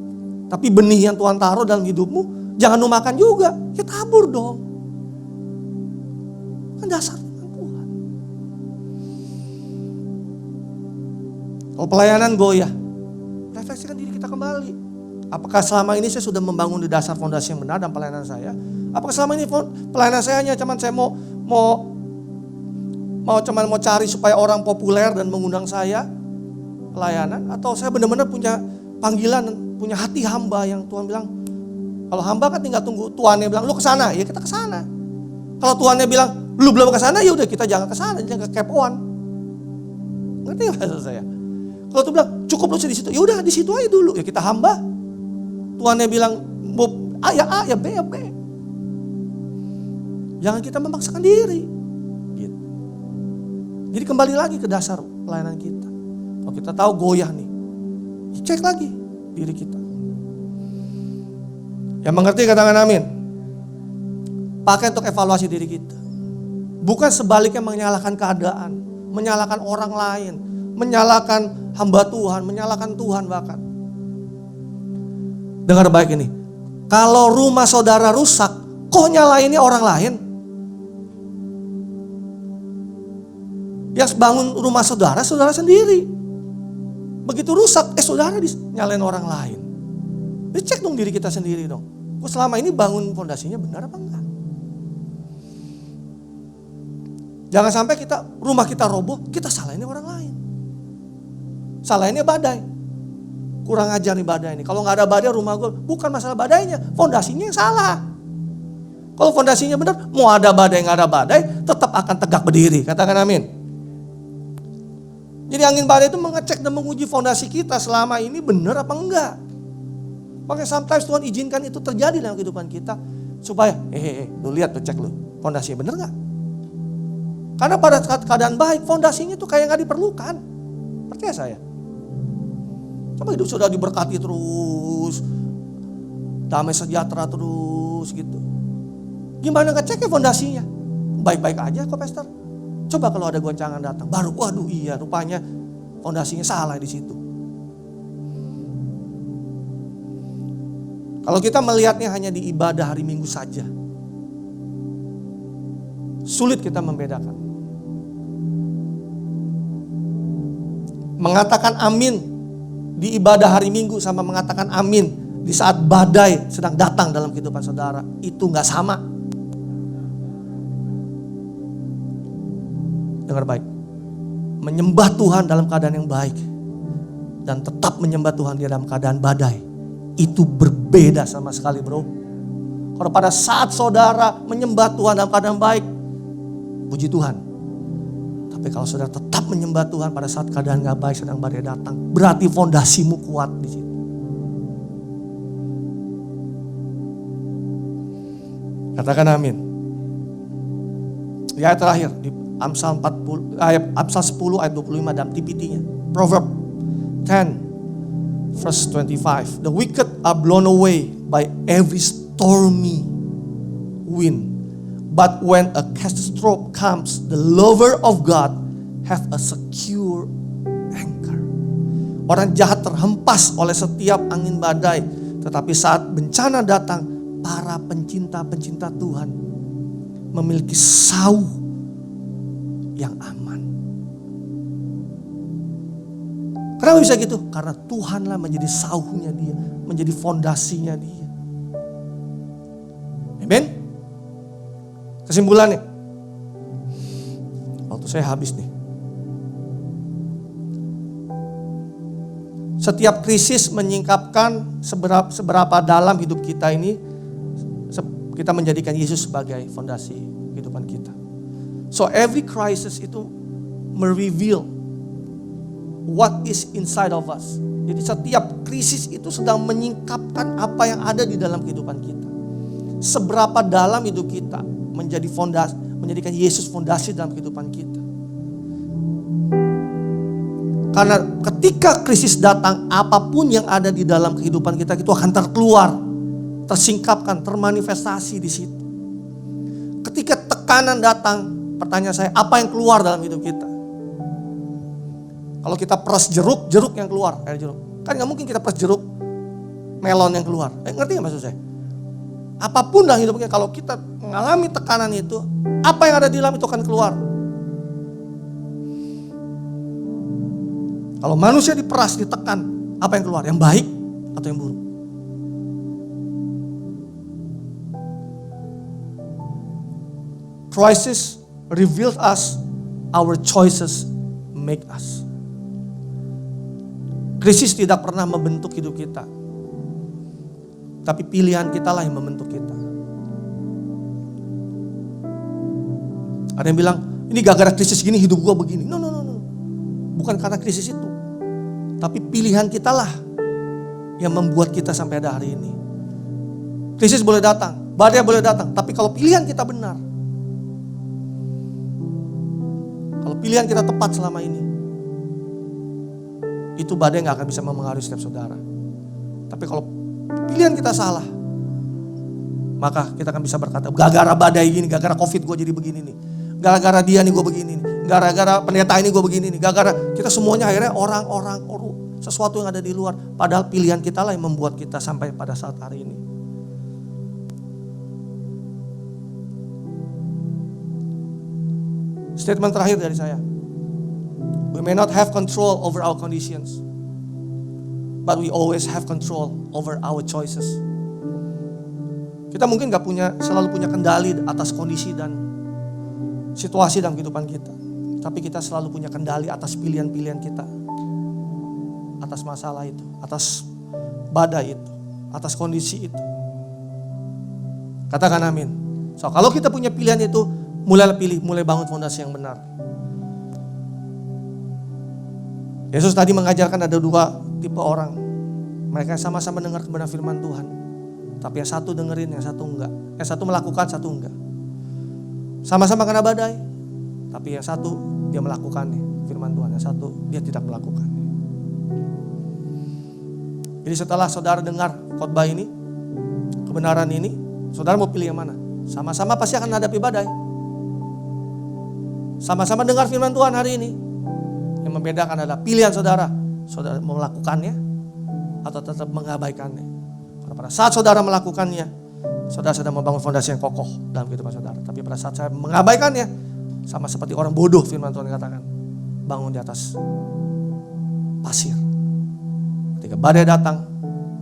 Tapi benih yang Tuhan taruh dalam hidupmu, jangan lu makan juga. Ya tabur dong. Kan dasar Tuhan. Kalau pelayanan goyah, refleksikan diri kita kembali. Apakah selama ini saya sudah membangun di dasar fondasi yang benar dalam pelayanan saya? Apakah selama ini pelayanan saya hanya cuman saya mau cari supaya orang populer dan mengundang saya pelayanan, atau saya benar-benar punya panggilan, punya hati hamba yang Tuhan bilang, kalau hamba kan tinggal tunggu Tuannya bilang lu ke sana, ya kita ke sana. Kalau Tuannya bilang lu belum ke sana, ya udah kita jangan ke sana, jangan kekepoan. Ngerti enggak maksud saya? Kalau Tuhan bilang cukup lu di situ, ya udah di situ aja dulu, ya kita hamba. Tuannya bilang A ya A, ya B ya B. Jangan kita memaksakan diri. Gitu. Jadi kembali lagi ke dasar pelayanan kita. Kalau kita tahu goyah nih, cek lagi diri kita. Yang mengerti katakan amin. Pakai untuk evaluasi diri kita. Bukan sebaliknya menyalahkan keadaan, menyalahkan orang lain, menyalahkan hamba Tuhan, menyalahkan Tuhan bahkan. Dengar baik ini. Kalau rumah saudara rusak, kok nyalainnya orang lain? Yang bangun rumah saudara, saudara sendiri. Begitu rusak, saudara nyalain orang lain. Jadi cek dong diri kita sendiri dong. Kok selama ini bangun fondasinya benar apa enggak? Jangan sampai rumah kita roboh, kita salahinnya orang lain. Salahinnya badai. Kurang ajar nih badai ini. Kalau nggak ada badai rumah gue, bukan masalah badainya, fondasinya yang salah. Kalau fondasinya benar, mau ada badai nggak ada badai, tetap akan tegak berdiri. Katakan amin. Jadi angin badai itu mengecek dan menguji fondasi kita selama ini benar apa enggak. Makanya sometimes Tuhan izinkan itu terjadi dalam kehidupan kita supaya, lu lihat tuh, cek lu, fondasinya benar nggak? Karena pada saat keadaan baik, fondasinya tuh kayak gak diperlukan. Percaya saya. Coba hidup sudah diberkati terus, damai sejahtera terus gitu. Gimana ngeceknya fondasinya? Baik-baik aja kok pastor. Coba kalau ada goncangan datang, baru waduh iya rupanya fondasinya salah di situ. Kalau kita melihatnya hanya di ibadah hari Minggu saja, sulit kita membedakan. Mengatakan amin di ibadah hari Minggu sama mengatakan amin di saat badai sedang datang dalam kehidupan saudara, itu gak sama. Dengar baik. Menyembah Tuhan dalam keadaan yang baik dan tetap menyembah Tuhan di dalam keadaan badai, itu berbeda sama sekali, bro. Kalau pada saat saudara menyembah Tuhan dalam keadaan baik, puji Tuhan. Tapi kalau saudara tetap menyembah Tuhan pada saat keadaan gak baik sedang badai datang, berarti fondasimu kuat di situ. Katakan amin. Di ayat terakhir di Amsal 10 ayat 25 dalam TPT-nya. Proverb 10 verse 25. The wicked are blown away by every stormy wind. But when a catastrophe comes, the lover of God have a secure anchor. Orang jahat terhempas oleh setiap angin badai, tetapi saat bencana datang, para pencinta-pencinta Tuhan memiliki sauh yang aman. Kenapa bisa gitu? Karena Tuhanlah menjadi sauhnya dia, menjadi fondasinya dia. Amen. Kesimpulannya, waktu saya habis nih. Setiap krisis menyingkapkan seberapa dalam hidup kita ini, kita menjadikan Yesus sebagai fondasi kehidupan kita. So every crisis itu mereveal what is inside of us. Jadi setiap krisis itu sedang menyingkapkan apa yang ada di dalam kehidupan kita. Seberapa dalam hidup kita menjadi fondasi, menjadikan Yesus fondasi dalam kehidupan kita. Karena ketika krisis datang, apapun yang ada di dalam kehidupan kita itu akan terkeluar, tersingkapkan, termanifestasi di situ. Ketika tekanan datang, pertanyaan saya, apa yang keluar dalam hidup kita? Kalau kita peras jeruk, jeruk yang keluar, air jeruk. Kan gak mungkin kita peras jeruk, melon yang keluar. Ngerti gak maksud saya? Apapun dalam hidup kita, kalau kita mengalami tekanan itu, apa yang ada di dalam itu akan keluar. Kalau manusia diperas, ditekan, apa yang keluar? Yang baik atau yang buruk? Crisis reveals us, our choices make us. Krisis tidak pernah membentuk hidup kita, tapi pilihan kita lah yang membentuk kita. Ada yang bilang, ini gara-gara krisis gini hidup gua begini. No. Bukan karena krisis itu, tapi pilihan kita lah yang membuat kita sampai ada hari ini. Krisis boleh datang, badai boleh datang, tapi kalau pilihan kita benar, kalau pilihan kita tepat selama ini, itu badai gak akan bisa mempengaruhi setiap saudara. Tapi kalau pilihan kita salah, maka kita akan bisa berkata, gara-gara badai gini, gara-gara COVID gue jadi begini nih, gara-gara dia nih gue begini nih, gara-gara pendeta ini gue begini nih, gara-gara kita semuanya akhirnya orang-orang sesuatu yang ada di luar. Padahal pilihan kita lah yang membuat kita sampai pada saat hari ini. Statement terakhir dari saya. We may not have control over our conditions, but we always have control over our choices. Kita mungkin gak selalu punya kendali atas kondisi dan situasi dalam kehidupan kita, tapi kita selalu punya kendali atas pilihan-pilihan kita, atas masalah itu, atas badai itu, atas kondisi itu. Katakan amin. So kalau kita punya pilihan itu, mulailah pilih, mulai bangun fondasi yang benar. Yesus tadi mengajarkan ada dua tipe orang. Mereka sama-sama dengar kebenaran firman Tuhan, tapi yang satu dengerin, yang satu enggak. Yang satu melakukan, satu enggak. Sama-sama kena badai, Tapi yang satu dia melakukannya, firman Tuhan. Yang satu dia tidak melakukannya. Jadi setelah saudara dengar khotbah ini, kebenaran ini, saudara mau pilih yang mana? Sama-sama pasti akan hadapi badai. Sama-sama dengar firman Tuhan hari ini. Yang membedakan adalah pilihan saudara. Saudara mau melakukannya atau tetap mengabaikannya. Karena pada saat saudara melakukannya, saudara sedang membangun fondasi yang kokoh dalam kehidupan saudara. Tapi pada saat saya mengabaikannya, sama seperti orang bodoh, firman Tuhan katakan, bangun di atas pasir. Ketika badai datang,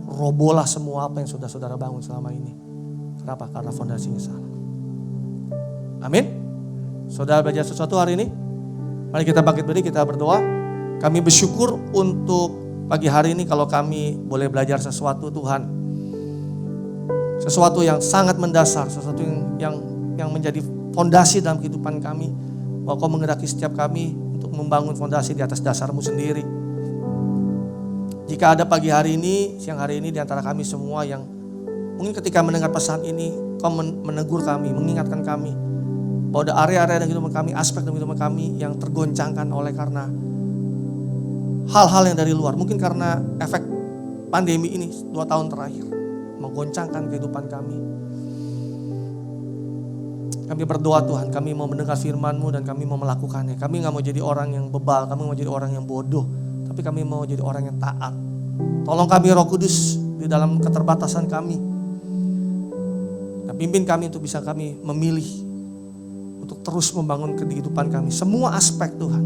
robohlah semua apa yang sudah saudara bangun selama ini. Kenapa? Karena fondasinya salah. Amin. Saudara belajar sesuatu hari ini? Mari kita bangkit berdiri, kita berdoa. Kami bersyukur untuk pagi hari ini kalau kami boleh belajar sesuatu Tuhan. Sesuatu yang sangat mendasar, sesuatu yang menjadi fondasi dalam kehidupan kami. Bahwa Kau menggerakkan setiap kami untuk membangun fondasi di atas dasar-Mu sendiri. Jika ada pagi hari ini, siang hari ini di antara kami semua yang mungkin ketika mendengar pesan ini, Kau menegur kami, mengingatkan kami bahwa ada area-area dalam kehidupan kami, aspek dalam kehidupan kami yang tergoncangkan oleh karena hal-hal yang dari luar. Mungkin karena efek pandemi ini 2 tahun terakhir menggoncangkan kehidupan kami. Kami berdoa Tuhan, kami mau mendengar firman-Mu dan kami mau melakukannya. Kami gak mau jadi orang yang bebal, kami mau jadi orang yang bodoh, tapi kami mau jadi orang yang taat. Tolong kami Roh Kudus di dalam keterbatasan kami. Dan pimpin kami untuk bisa kami memilih untuk terus membangun kehidupan kami. Semua aspek Tuhan.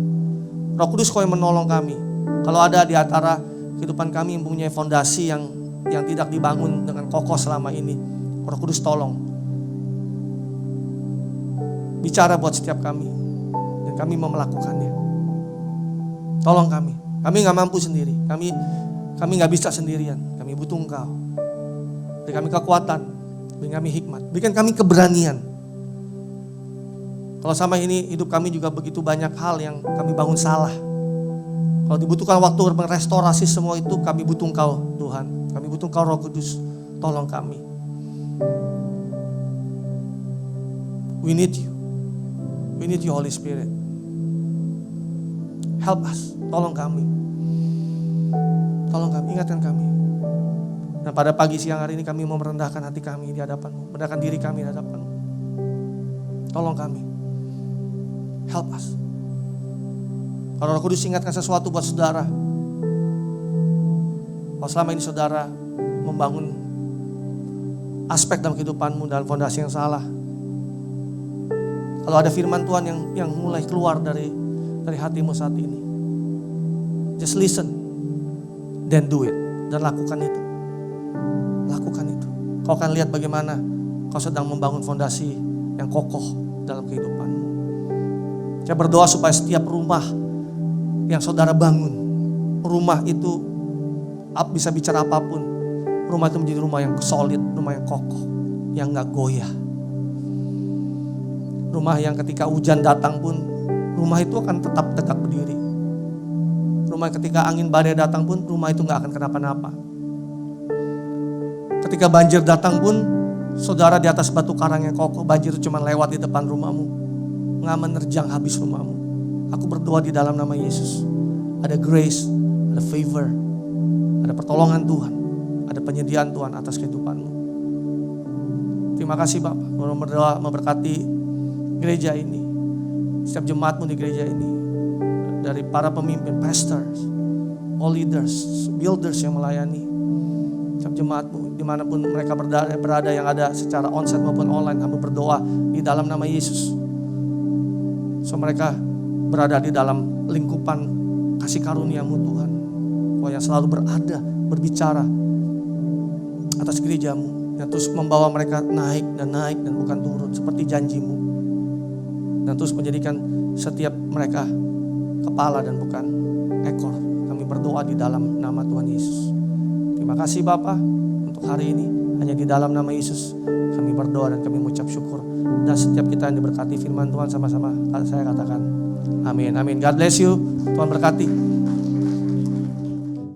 Roh Kudus Kau yang menolong kami. Kalau ada di antara kehidupan kami yang mempunyai fondasi yang tidak dibangun dengan kokoh selama ini, Roh Kudus tolong. Bicara buat setiap kami. Dan kami mau melakukannya. Tolong kami. Kami gak mampu sendiri. Kami gak bisa sendirian. Kami butuh Engkau. Beri kami kekuatan. Beri kami hikmat. Berikan kami keberanian. Kalau sama ini hidup kami juga begitu banyak hal yang kami bangun salah. Kalau dibutuhkan waktu merestorasi semua itu, kami butuh Engkau Tuhan. Kami butuh Engkau Roh Kudus. Tolong kami. We need you. We need you Holy Spirit. Help us. Tolong kami. Tolong kami, ingatkan kami. Dan pada pagi siang hari ini kami mau merendahkan hati kami di hadapan-Mu. Merendahkan diri kami di hadapan-Mu. Tolong kami. Help us. Kalau Roh Kudus ingatkan sesuatu buat saudara. Kalau selama ini saudara membangun aspek dalam kehidupanmu dalam fondasi yang salah. Kalau ada firman Tuhan yang mulai keluar dari hatimu saat ini. Just listen. Then do it. Dan lakukan itu. Lakukan itu. Kau akan lihat bagaimana kau sedang membangun fondasi yang kokoh dalam kehidupanmu. Saya berdoa supaya setiap rumah yang saudara bangun, rumah itu bisa bicara apapun, rumah itu menjadi rumah yang solid, rumah yang kokoh, yang gak goyah. Rumah yang ketika hujan datang pun, rumah itu akan tetap tegak berdiri. Rumah ketika angin badai datang pun, rumah itu gak akan kenapa-napa. Ketika banjir datang pun, saudara di atas batu karang yang kokoh, banjir itu cuma lewat di depan rumahmu. Nggak menerjang habis rumahmu. Aku berdoa di dalam nama Yesus. Ada grace, ada favor, ada pertolongan Tuhan, ada penyediaan Tuhan atas kehidupanmu. Terima kasih Bapak. Mau berdoa memberkati gereja ini, setiap jemaatmu di gereja ini, dari para pemimpin, pastors, all leaders, builders yang melayani, setiap jemaatmu dimanapun mereka berada yang ada secara onsite maupun online. Kami berdoa di dalam nama Yesus. So mereka berada di dalam lingkupan kasih karunia-Mu Tuhan. Kau yang selalu berada, berbicara atas gereja-Mu. Yang terus membawa mereka naik dan bukan turun seperti janji-Mu. Dan terus menjadikan setiap mereka kepala dan bukan ekor. Kami berdoa di dalam nama Tuhan Yesus. Terima kasih Bapa untuk hari ini. Hanya di dalam nama Yesus kami berdoa dan kami mengucap syukur. Dan setiap kita yang diberkati firman Tuhan sama-sama saya katakan amin. Amin. God bless you. Tuhan berkati.